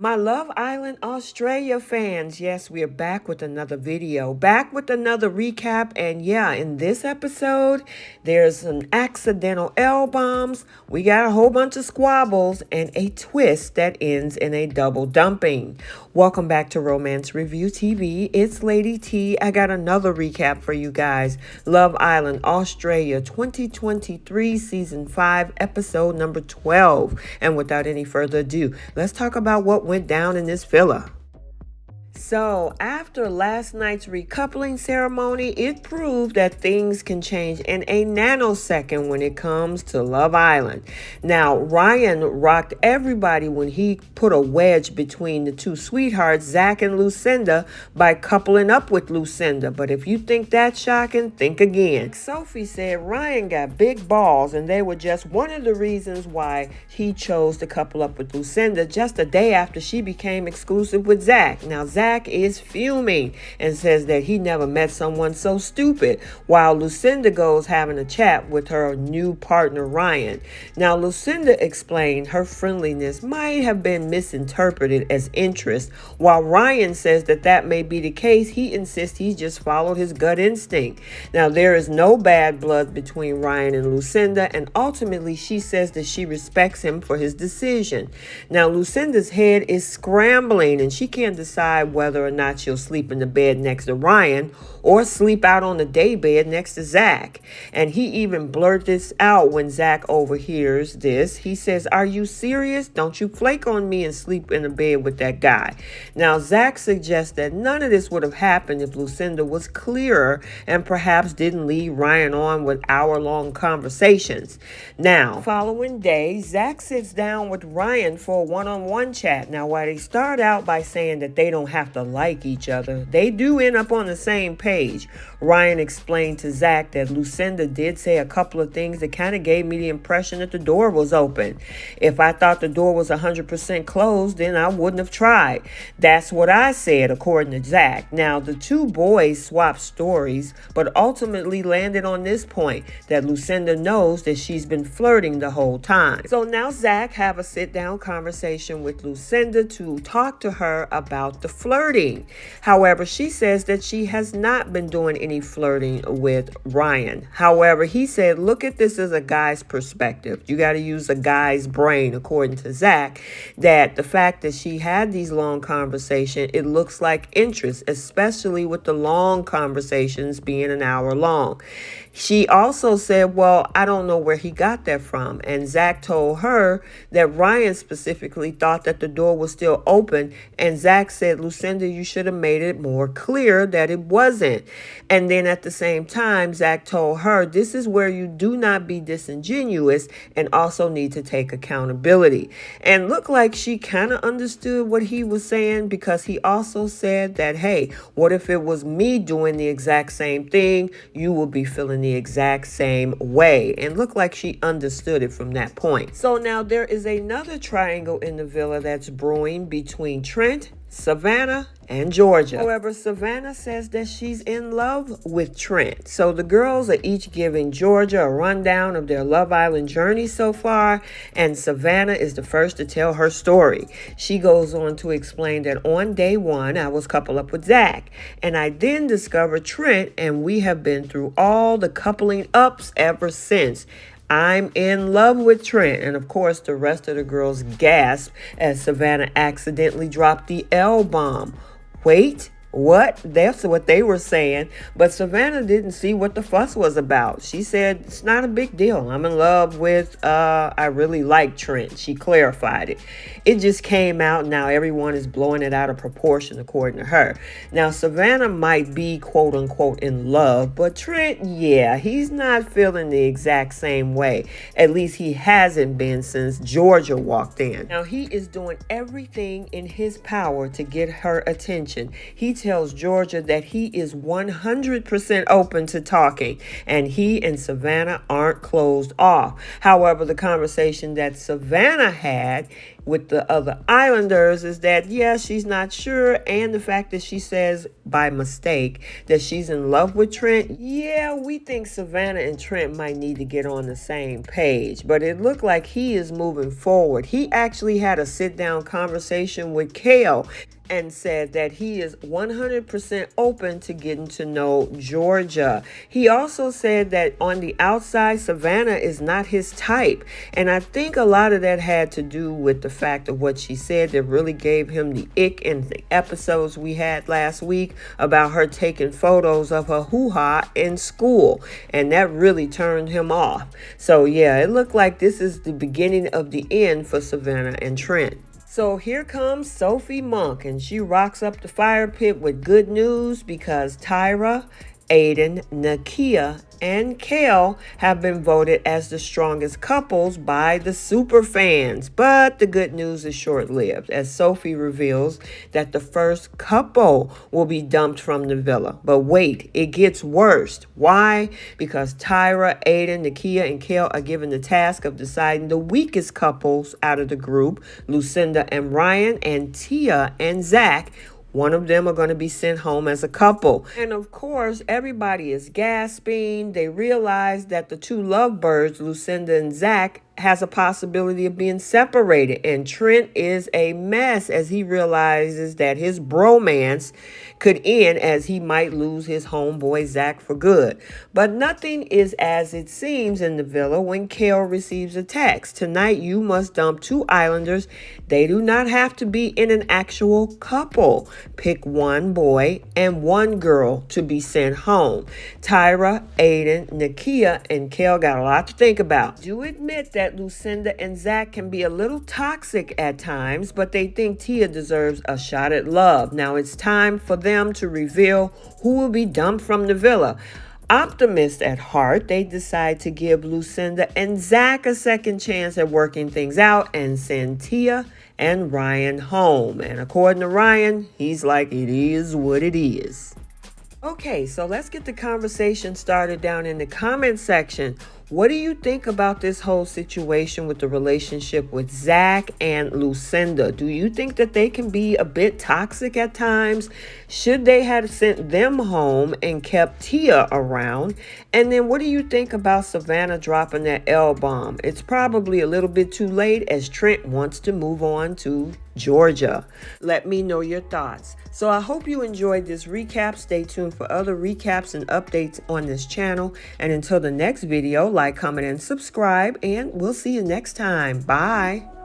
My Love Island Australia fans, yes, we are back with another video, back with another recap. And yeah, in this episode, there's some accidental L-bombs, we got a whole bunch of squabbles, and a twist that ends in a double dumping. Welcome back to Romance Review TV. It's Lady T. I got another recap for you guys. Love Island Australia 2023 Season 5 Episode number 12. And without any further ado, let's talk about what went down in this villa. So, after last night's recoupling ceremony, it proved that things can change in a nanosecond when it comes to Love Island. Now, Ryan rocked everybody when he put a wedge between the two sweethearts, Zach and Lucinda, by coupling up with Lucinda. But if you think that's shocking, think again. Sophie said Ryan got big balls, and they were just one of the reasons why he chose to couple up with Lucinda just a day after she became exclusive with Zach. Now, Zach is fuming and says that he never met someone so stupid, while Lucinda goes having a chat with her new partner Ryan. Now, Lucinda explained her friendliness might have been misinterpreted as interest, while Ryan says that that may be the case. He insists he just followed his gut instinct. Now, there is no bad blood between Ryan and Lucinda, and ultimately she says that she respects him for his decision. Now, Lucinda's head is scrambling and she can't decide whether or not she'll sleep in the bed next to Ryan or sleep out on the day bed next to Zach. And he even blurted this out when Zach overhears this. He says, "Are you serious? Don't you flake on me and sleep in the bed with that guy." Now, Zach suggests that none of this would have happened if Lucinda was clearer and perhaps didn't lead Ryan on with hour-long conversations. Now, following day, Zach sits down with Ryan for a one-on-one chat. Now, while they start out by saying that they don't have to like each other, they do end up on the same page. Ryan explained to Zach that Lucinda did say a couple of things that kind of gave me the impression that the door was open. If I thought the door was 100% closed, then I wouldn't have tried. That's what I said, according to Zach. Now, the two boys swapped stories, but ultimately landed on this point, that Lucinda knows that she's been flirting the whole time. So now Zach have a sit-down conversation with Lucinda to talk to her about the flirting. However, she says that she has not been doing any flirting with Ryan. However, he said, look at this as a guy's perspective. You got to use a guy's brain, according to Zach, that the fact that she had these long conversations, it looks like interest, especially with the long conversations being an hour long. She also said, well, I don't know where he got that from. And Zach told her that Ryan specifically thought that the door was still open. And Zach said, Lucinda, you should have made it more clear that it wasn't. And then at the same time, Zach told her, this is where you do not be disingenuous and also need to take accountability. And looked like she kind of understood what he was saying, because he also said that, hey, what if it was me doing the exact same thing? You will be feeling the exact same way. And looked like she understood it from that point. So now there is another triangle in the villa that's brewing between Trent, Savanah, and Georgia. However, Savanah says that she's in love with Trent. So the girls are each giving Georgia a rundown of their Love Island journey so far, and Savanah is the first to tell her story. She goes on to explain that on day one, I was coupled up with Zach, and I then discovered Trent, and we have been through all the coupling ups ever since. I'm in love with Trent. And of course, the rest of the girls gasped as Savanah accidentally dropped the L-bomb. Wait, what? That's what they were saying. But Savanah didn't see what the fuss was about. She said, it's not a big deal. I'm in love with, I really like Trent. She clarified it. It just came out. Now everyone is blowing it out of proportion, according to her. Now, Savanah might be, quote unquote, in love, but Trent, yeah, he's not feeling the exact same way. At least he hasn't been since Georgia walked in. Now, he is doing everything in his power to get her attention. He tells Georgia that he is 100% open to talking, and he and Savanah aren't closed off. However, the conversation that Savanah had, with the other islanders is that, yeah, she's not sure. And the fact that she says by mistake that she's in love with Trent. Yeah, we think Savanah and Trent might need to get on the same page. But it looked like he is moving forward. He actually had a sit-down conversation with Kale and said that he is 100% open to getting to know Georgia. He also said that on the outside, Savanah is not his type. And I think a lot of that had to do with the fact of what she said that really gave him the ick in the episodes we had last week about her taking photos of her hoo-ha in school. And that really turned him off. So yeah, it looked like this is the beginning of the end for Savanah and Trent. So here comes Sophie Monk, and she rocks up the fire pit with good news because Tyra, Aiden, Nakia, and Kale have been voted as the strongest couples by the super fans. But the good news is short-lived as Sophie reveals that the first couple will be dumped from the villa. But wait, it gets worse. Why? Because Tyra, Aiden, Nakia, and Kale are given the task of deciding the weakest couples out of the group, Lucinda and Ryan, and Tia and Zach. One of them are going to be sent home as a couple. And of course, everybody is gasping. They realize that the two lovebirds, Lucinda and Zach, has a possibility of being separated. And Trent is a mess as he realizes that his bromance could end as he might lose his homeboy Zach for good. But nothing is as it seems in the villa when Kale receives a text. Tonight you must dump 2 islanders. They do not have to be in an actual couple. Pick 1 boy and 1 girl to be sent home. Tyra, Aiden, Nakia, and Kale got a lot to think about. Do admit that Lucinda and Zach can be a little toxic at times, but they think Tia deserves a shot at love. Now it's time for them to reveal who will be dumped from the villa. Optimists at heart, they decide to give Lucinda and Zach a second chance at working things out and send Tia and Ryan home. And according to Ryan, he's like, it is what it is. Okay, so let's get the conversation started down in the comment section. What do you think about this whole situation with the relationship with Zach and Lucinda? Do you think that they can be a bit toxic at times? Should they have sent them home and kept Tia around? And then what do you think about Savanah dropping that L-bomb? It's probably a little bit too late as Trent wants to move on to Georgia. Let me know your thoughts. So I hope you enjoyed this recap. Stay tuned for other recaps and updates on this channel. And until the next video, like, comment, and subscribe. And we'll see you next time. Bye.